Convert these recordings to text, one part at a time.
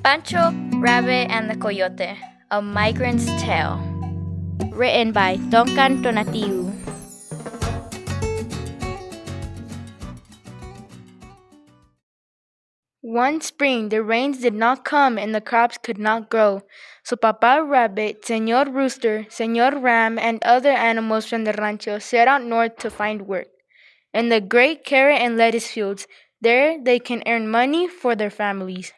Pancho, Rabbit, and the Coyote, A Migrant's Tale. Written by Duncan Tonatiuh. One spring, the rains did not come and the crops could not grow. So Papa Rabbit, Señor Rooster, Señor Ram, and other animals from the rancho set out north to find work. In the great carrot and lettuce fields, there they can earn money for their families.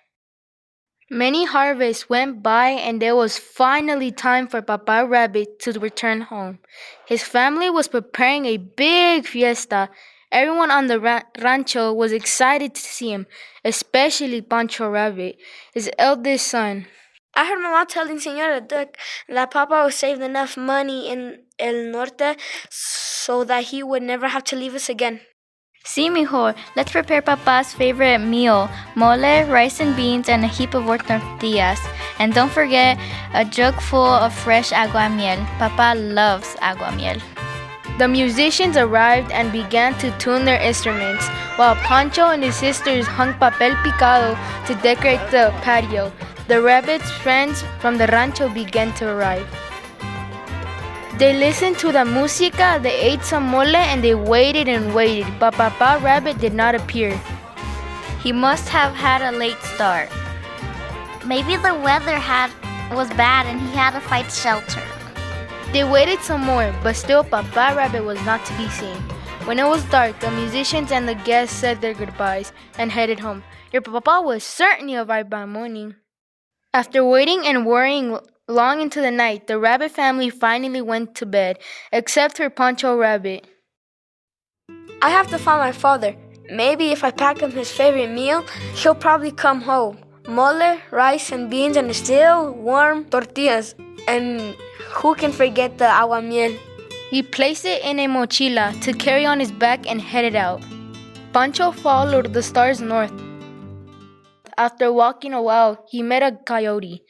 Many harvests went by and there was finally time for Papa Rabbit to return home. His family was preparing a big fiesta. Everyone on the rancho was excited to see him, especially Pancho Rabbit, his eldest son. I heard my mom telling Senora Duck that Papa would save enough money in El Norte so that he would never have to leave us again. See, mijo, let's prepare Papa's favorite meal, mole, rice and beans, and a heap of work tortillas. And don't forget a jug full of fresh aguamiel. Papa loves aguamiel. The musicians arrived and began to tune their instruments, while Pancho and his sisters hung papel picado to decorate the patio. The rabbit's friends from the rancho began to arrive. They listened to the música, they ate some mole, and they waited and waited, but Papa Rabbit did not appear. He must have had a late start. Maybe the weather was bad and he had to find shelter. They waited some more, but still Papa Rabbit was not to be seen. When it was dark, the musicians and the guests said their goodbyes and headed home. Your Papa will certainly arrive by morning. After waiting and worrying long into the night, the rabbit family finally went to bed, except for Pancho Rabbit. I have to find my father. Maybe if I pack him his favorite meal, he'll probably come home. Mole, rice and beans, and still warm tortillas. And who can forget the aguamiel? He placed it in a mochila to carry on his back and headed out. Pancho followed the stars north. After walking a while, he met a coyote.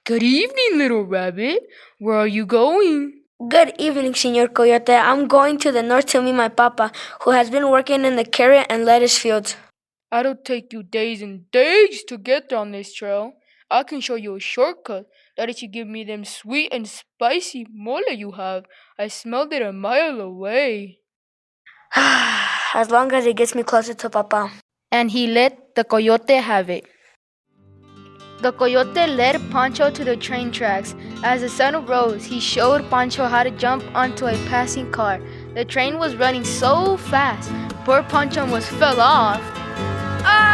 Good evening, little rabbit. Where are you going? Good evening, Señor Coyote. I'm going to the north to meet my papa, who has been working in the carrot and lettuce fields. It'll take you days and days to get down this trail. I can show you a shortcut. That is, you give me them sweet and spicy mole you have. I smelled it a mile away. As long as it gets me closer to Papa. And he let the coyote have it. The coyote led Pancho to the train tracks. As the sun rose, he showed Pancho how to jump onto a passing car. The train was running so fast, poor Pancho almost fell off. Ah!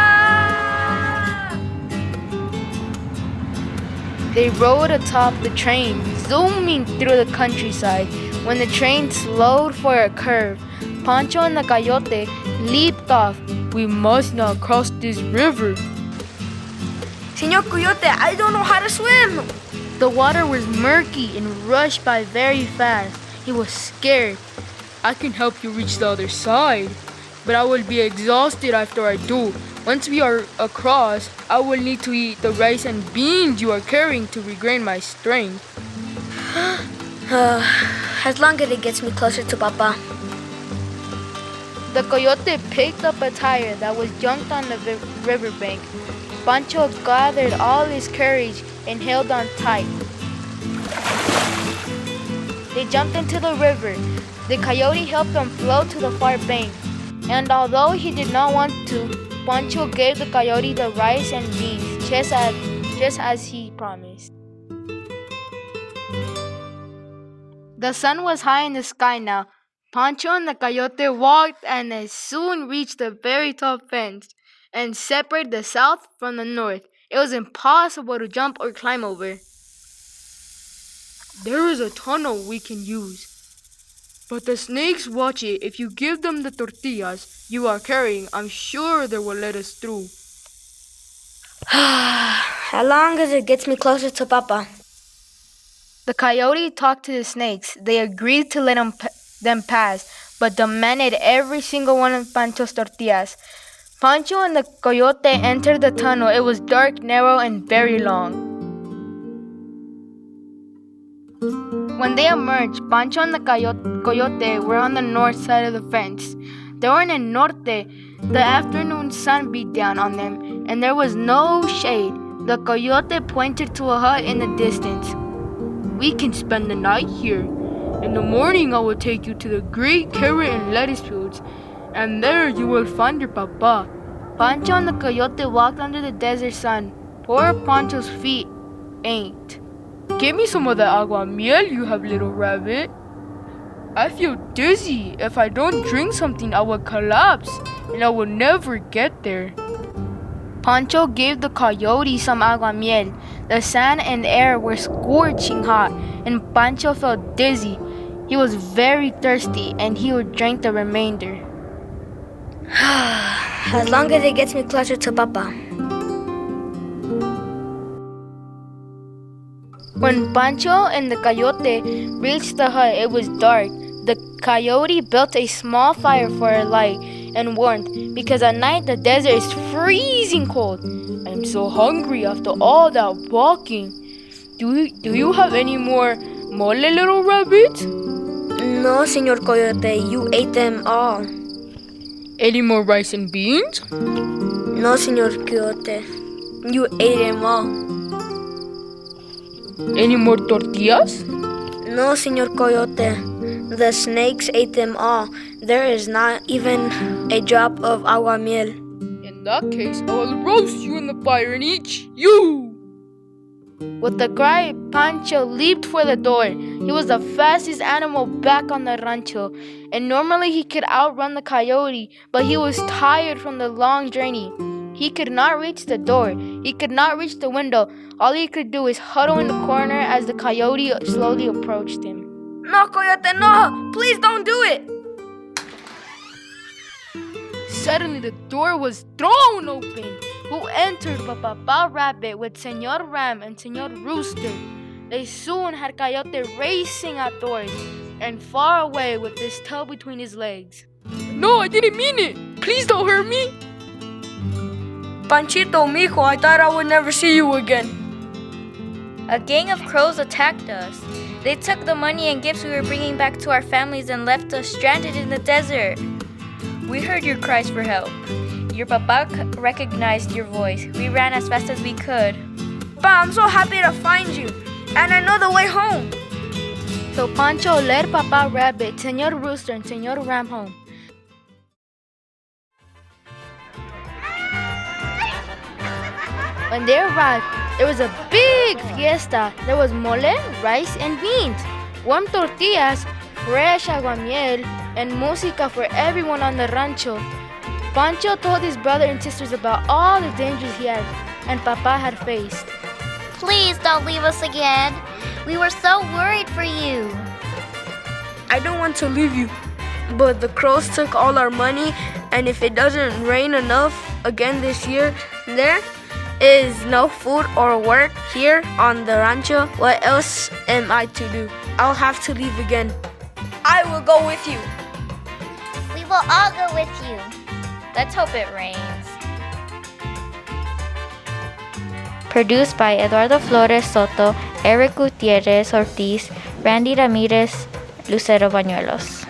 They rode atop the train, zooming through the countryside. When the train slowed for a curve, Pancho and the coyote leaped off. We must not cross this river. Señor Coyote, I don't know how to swim. The water was murky and rushed by very fast. He was scared. I can help you reach the other side, but I will be exhausted after I do. Once we are across, I will need to eat the rice and beans you are carrying to regain my strength. As long as it gets me closer to Papa. The coyote picked up a tire that was junked on the riverbank. Pancho gathered all his courage and held on tight. They jumped into the river. The coyote helped them float to the far bank. And although he did not want to, Pancho gave the coyote the rice and beans, just as he promised. The sun was high in the sky now. Pancho and the coyote walked and they soon reached the very tall fence and separated the south from the north. It was impossible to jump or climb over. There is a tunnel we can use, but the snakes watch it. If you give them the tortillas you are carrying, I'm sure they will let us through. As long as it gets me closer to Papa. The coyote talked to the snakes. They agreed to let them pass, but demanded every single one of Pancho's tortillas. Pancho and the coyote entered the tunnel. It was dark, narrow, and very long. When they emerged, Pancho and the coyote were on the north side of the fence. They were in the norte. The afternoon sun beat down on them, and there was no shade. The Coyote pointed to a hut in the distance. "We can spend the night here. In the morning I will take you to the great carrot and lettuce fields, and there you will find your papa." Pancho and the Coyote walked under the desert sun. Poor Pancho's feet ached. "Give me some of the agua miel you have, little rabbit. I feel dizzy. If I don't drink something, I will collapse, and I will never get there." Pancho gave the Coyote some agua miel. The sand and air were scorching hot, and Pancho felt dizzy. He was very thirsty, and he would drink the remainder. As long as it gets me closer to Papa. When Pancho and the Coyote reached the hut, it was dark. The Coyote built a small fire for a light and warmth, because at night the desert is freezing cold. "I'm so hungry after all that walking. Do you have any more mole, little rabbit?" No, Señor Coyote, you ate them all. "Any more rice and beans?" No, Señor Coyote, you ate them all. "Any more tortillas?" No, Señor Coyote, the snakes ate them all. There is not even a drop of agua miel. "In that case, I will roast you in the fire and eat you." With a cry, Pancho leaped for the door. He was the fastest animal back on the rancho, and normally he could outrun the Coyote, but he was tired from the long journey. He could not reach the door. He could not reach the window. All he could do was huddle in the corner as the Coyote slowly approached him. No, Coyote, no! Please don't do it! Suddenly, the door was thrown open. Who entered but Papa Rabbit with Señor Ram and Señor Rooster. They soon had Coyote racing outdoors and far away with his tail between his legs. "No, I didn't mean it! Please don't hurt me!" Panchito, mijo, I thought I would never see you again. A gang of crows attacked us. They took the money and gifts we were bringing back to our families and left us stranded in the desert. We heard your cries for help. Your papa recognized your voice. We ran as fast as we could. Pa, I'm so happy to find you, and I know the way home. So Pancho led Papa Rabbit, Señor Rooster, and Señor Ram home. When they arrived, there was a big fiesta. There was mole, rice, and beans, warm tortillas, fresh aguamiel, and música for everyone on the rancho. Pancho told his brother and sisters about all the dangers he had and Papa had faced. Please don't leave us again. We were so worried for you. I don't want to leave you, but the crows took all our money, and if it doesn't rain enough again this year, there is no food or work here on the rancho. What else am I to do? I'll have to leave again. I will go with you. We will all go with you. Let's hope it rains. Produced by Eduardo Flores Soto, Eric Gutierrez Ortiz, Randy Ramirez, Lucero Bañuelos.